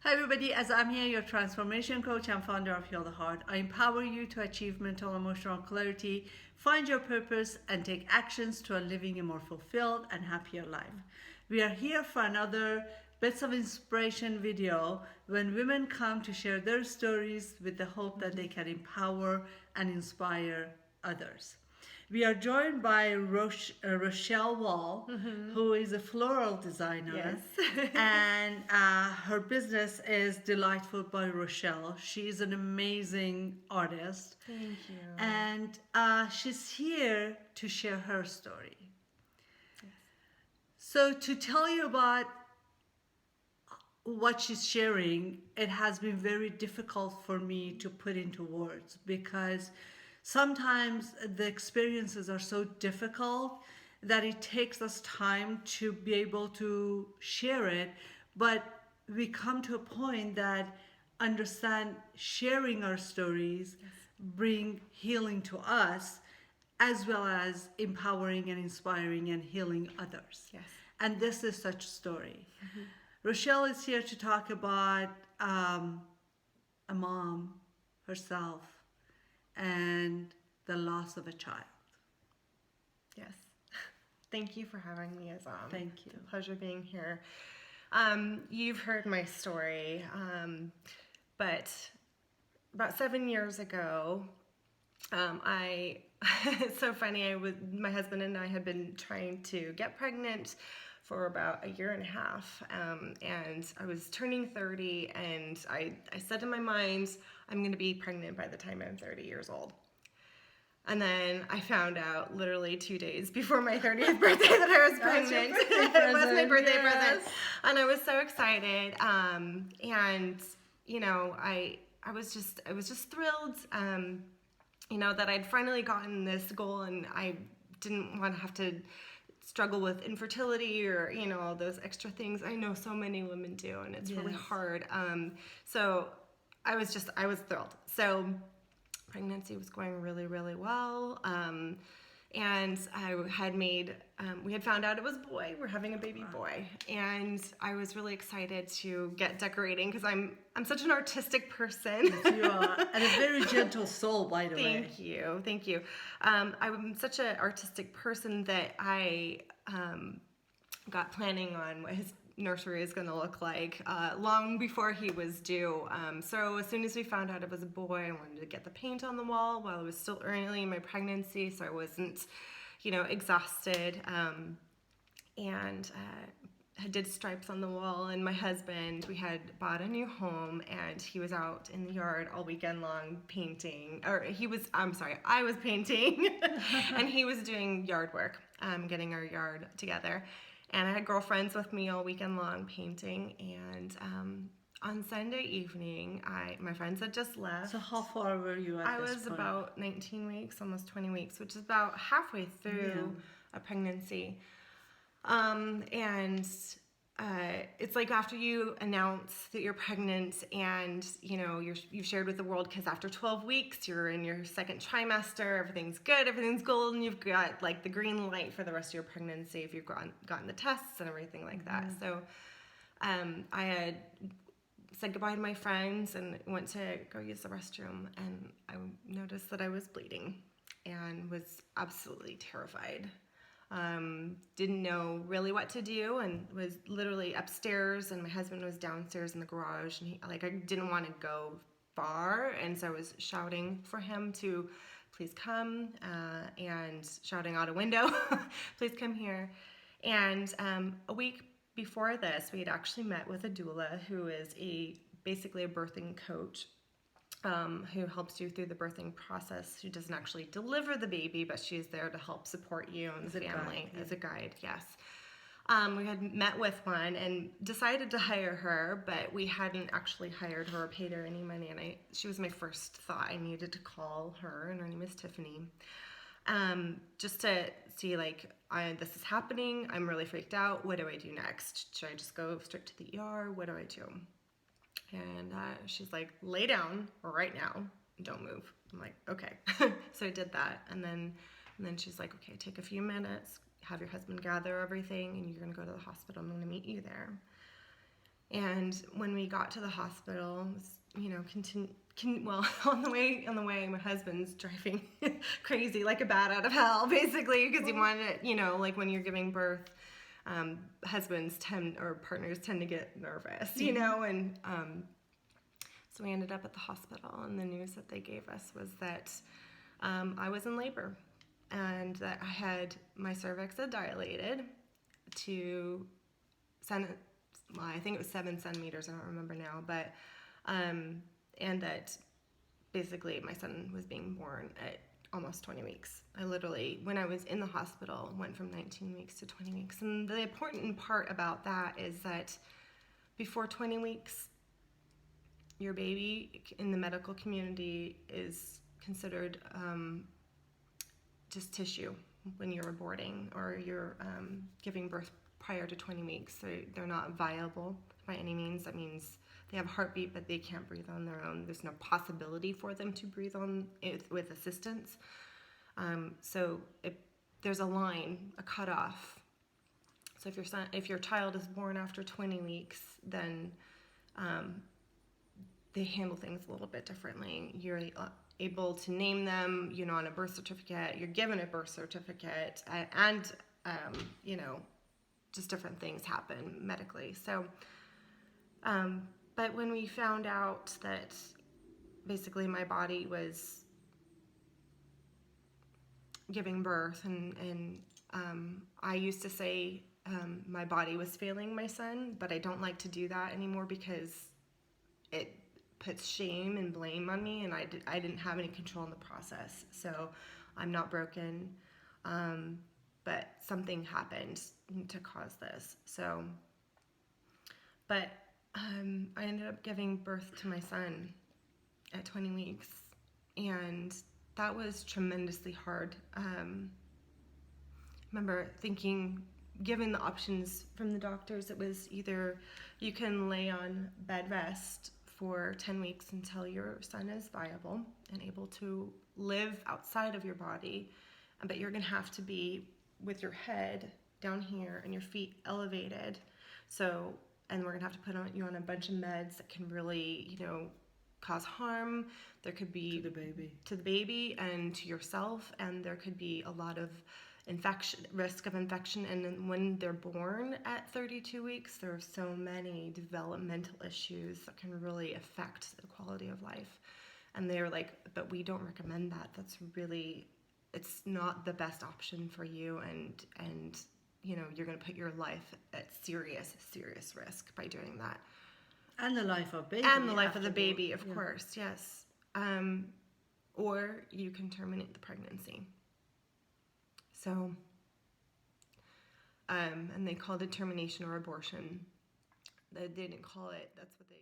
Hi everybody, as I'm here, your transformation coach and founder of Heal the Heart. I empower you to achieve mental and emotional clarity, find your purpose, and take actions to living a more fulfilled and happier life. We are here for another Bits of Inspiration video when women come to share their stories with the hope that they can empower and inspire others. We are joined by Rochelle Wall, who is a floral designer. Yes. And her business is Delightful by Rochelle. She is an amazing artist. Thank you. And she's here to share her story. Yes. So, to tell you about what she's sharing, it has been very difficult for me to put into words because sometimes the experiences are so difficult that it takes us time to be able to share it. But we come to a point that understand sharing our stories bring healing to us as well as empowering and inspiring and healing others. Yes. And this is such a story. Rochelle is here to talk about a mom herself and the loss of a child. Yes. Thank you for having me, Aazam. Thank you. It's a pleasure being here. You've heard my story, but about 7 years ago, it's so funny. My husband and I had been trying to get pregnant for about a year and a half, and I was turning 30, and I said in my mind, I'm going to be pregnant by the time I'm 30 years old. And then I found out literally 2 days before my 30th birthday that I was pregnant. It was my birthday present, and I was so excited. And you know, I was just thrilled. That I'd finally gotten this goal, and I didn't want to have to struggle with infertility or all those extra things I know so many women do, and it's really hard. So I was thrilled. So pregnancy was going really, really well, and I had we had found out it was a boy. We're having a baby boy, and I was really excited to get decorating because I'm such an artistic person. Yes, you are, and a very gentle soul, by the way. Thank you. I'm such an artistic person that I got planning on what his nursery is going to look like long before he was due. So as soon as we found out it was a boy, I wanted to get the paint on the wall while I was still early in my pregnancy, so I wasn't, exhausted. And I did stripes on the wall, and my husband, we had bought a new home, and he was out in the yard all weekend long painting, I was painting, and he was doing yard work, getting our yard together. And I had girlfriends with me all weekend long painting, and on Sunday evening, my friends had just left. So how far were you at I this was point? about 19 weeks, almost 20 weeks, which is about halfway through a pregnancy. And it's like after you announce that you're pregnant and, you've shared with the world, because after 12 weeks, you're in your second trimester, everything's good, everything's golden, you've got like the green light for the rest of your pregnancy if you've gotten the tests and everything like that. So I had said goodbye to my friends and went to go use the restroom, and I noticed that I was bleeding and was absolutely terrified. Didn't know really what to do, and was literally upstairs, and my husband was downstairs in the garage, and I didn't want to go far, and so I was shouting for him to please come, and shouting out a window, please come here. And a week before this, we had actually met with a doula, who is basically a birthing coach, who helps you through the birthing process. She doesn't actually deliver the baby, but she's there to help support you and the family as a guide. Yes. We had met with one and decided to hire her, but we hadn't actually hired her or paid her any money. And she was my first thought. I needed to call her, and her name is Tiffany, just to see this is happening. I'm really freaked out. What do I do next? Should I just go straight to the ER? What do I do? And she's like, lay down right now, don't move. I'm like, okay. So I did that, and then she's like, okay, take a few minutes, have your husband gather everything, and you're gonna go to the hospital. I'm gonna meet you there. And when we got to the hospital, it was, on the way, my husband's driving crazy like a bat out of hell, basically, because he wanted it, like when you're giving birth, husbands or partners tend to get nervous, and so we ended up at the hospital, and the news that they gave us was that I was in labor, and that my cervix had dilated to I think it was 7 centimeters, I don't remember now, but, and that basically my son was being born at almost 20 weeks. I literally, when I was in the hospital, went from 19 weeks to 20 weeks. And the important part about that is that before 20 weeks, your baby in the medical community is considered just tissue when you're aborting or you're giving birth prior to 20 weeks. So they're not viable by any means. That means they have a heartbeat, but they can't breathe on their own. There's no possibility for them to breathe on it with assistance. So there's a line, a cutoff. So if your child is born after 20 weeks, then they handle things a little bit differently. You're able to name them, on a birth certificate. You're given a birth certificate, and just different things happen medically. So, but when we found out that basically my body was giving birth, and I used to say my body was failing my son, but I don't like to do that anymore because it puts shame and blame on me, and I didn't have any control in the process. So I'm not broken, but something happened to cause this. So, but I ended up giving birth to my son at 20 weeks, and that was tremendously hard. Remember thinking, given the options from the doctors, it was either you can lay on bed rest for 10 weeks until your son is viable and able to live outside of your body, but you're going to have to be with your head down here and your feet elevated. So, and we're going to have to put you on a bunch of meds that can really, cause harm. There could be to the baby and to yourself, and there could be a lot of risk of infection. And then when they're born at 32 weeks, there are so many developmental issues that can really affect the quality of life. And they're like, but we don't recommend that. It's not the best option for you, and you're going to put your life at serious risk by doing that. And the life of baby. And the life of the baby, of course, yes. Or you can terminate the pregnancy. So, and they called it termination or abortion. They didn't call it, that's what they